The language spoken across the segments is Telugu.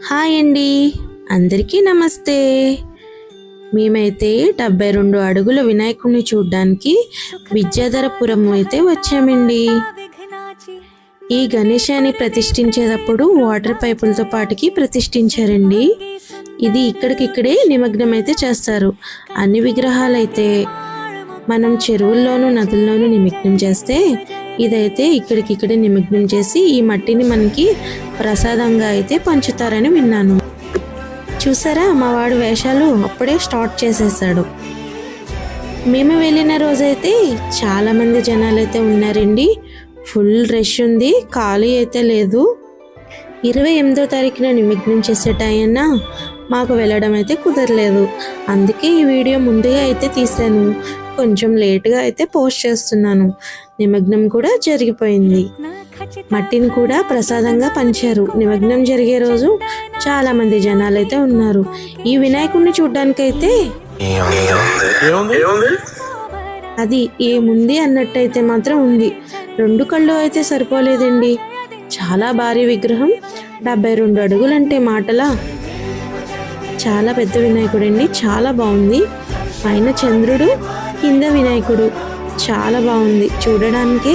హాయ్ అండి, అందరికీ నమస్తే. మేమైతే 72 అడుగుల వినాయకుడిని చూడ్డానికి విద్యాధరపురం అయితే వచ్చామండి. ఈ గణేశాన్ని ప్రతిష్ఠించేటప్పుడు వాటర్ పైపులతో పాటుకి ప్రతిష్ఠించారండి. ఇది ఇక్కడికిక్కడే నిమగ్నం అయితే చేస్తారు. అన్ని విగ్రహాలైతే మనం చెరువుల్లోనూ నదుల్లోనూ నిమగ్నం చేస్తే ఇదైతే ఇక్కడికిక్కడే నిమగ్నం చేసి ఈ మట్టిని మనకి ప్రసాదంగా అయితే పంచుతారని విన్నాను. చూసారా, మా వాడు వేషాలు అప్పుడే స్టార్ట్ చేసేసాడు. మేము వెళ్ళిన రోజైతే చాలామంది జనాలైతే ఉన్నారండి. ఫుల్ రష్ ఉంది, ఖాళీ అయితే లేదు. 28వ తారీఖున నిమగ్నం చేసే టైం మాకు వెళ్ళడం అయితే కుదరలేదు. అందుకే ఈ వీడియో ముందుగా అయితే తీశాను. కొంచెం లేట్గా అయితే పోస్ట్ చేస్తున్నాను. నిమగ్నం కూడా జరిగిపోయింది. మట్టిని కూడా ప్రసాదంగా పంచారు. నిమగ్నం జరిగే రోజు చాలా మంది జనాలు అయితే ఉన్నారు. ఈ వినాయకుడిని చూడ్డానికైతే అది ఏముంది అన్నట్టయితే మాత్రం ఉంది. 2 కళ్ళు అయితే సరిపోలేదండి. చాలా భారీ విగ్రహం, 72 అడుగులంటే మాటలా. చాలా పెద్ద వినాయకుడు అండి, చాలా బాగుంది. పైన చంద్రుడు, కింద వినాయకుడు, చాలా బాగుంది. చూడడానికి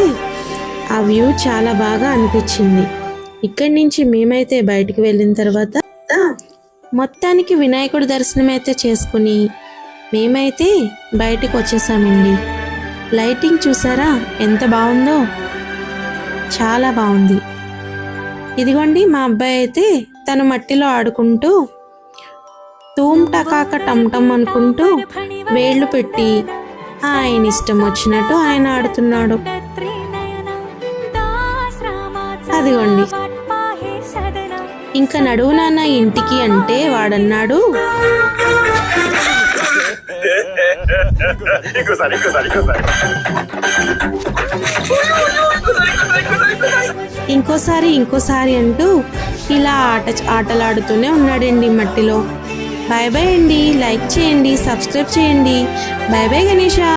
ఆ వ్యూ చాలా బాగా అనిపించింది. ఇక్కడి నుంచి మేమైతే బయటికి వెళ్ళిన తర్వాత మొత్తానికి వినాయకుడి దర్శనం అయితే చేసుకుని మేమైతే బయటకు వచ్చేసామండి. లైటింగ్ చూసారా ఎంత బాగుందో, చాలా బాగుంది. ఇదిగోండి మా అబ్బాయి అయితే తను మట్టిలో ఆడుకుంటూ తూమ్ టకాక టమ్టమ్ అనుకుంటూ వేళ్ళు పెట్టి ఆయన ఇష్టం వచ్చినట్టు ఆయన ఆడుతున్నాడు. అదిగోండి, ఇంకా నడువు నాన్న ఇంటికి అంటే వాడన్నాడు, ఇంకోసారి అంటూ ఇలా ఆటలాడుతూనే ఉన్నాడండి మట్టిలో. బాయ్ బాయ్ అండి, లైక్ చేయండి, సబ్స్క్రైబ్ చేయండి. Bye bye Ganesha.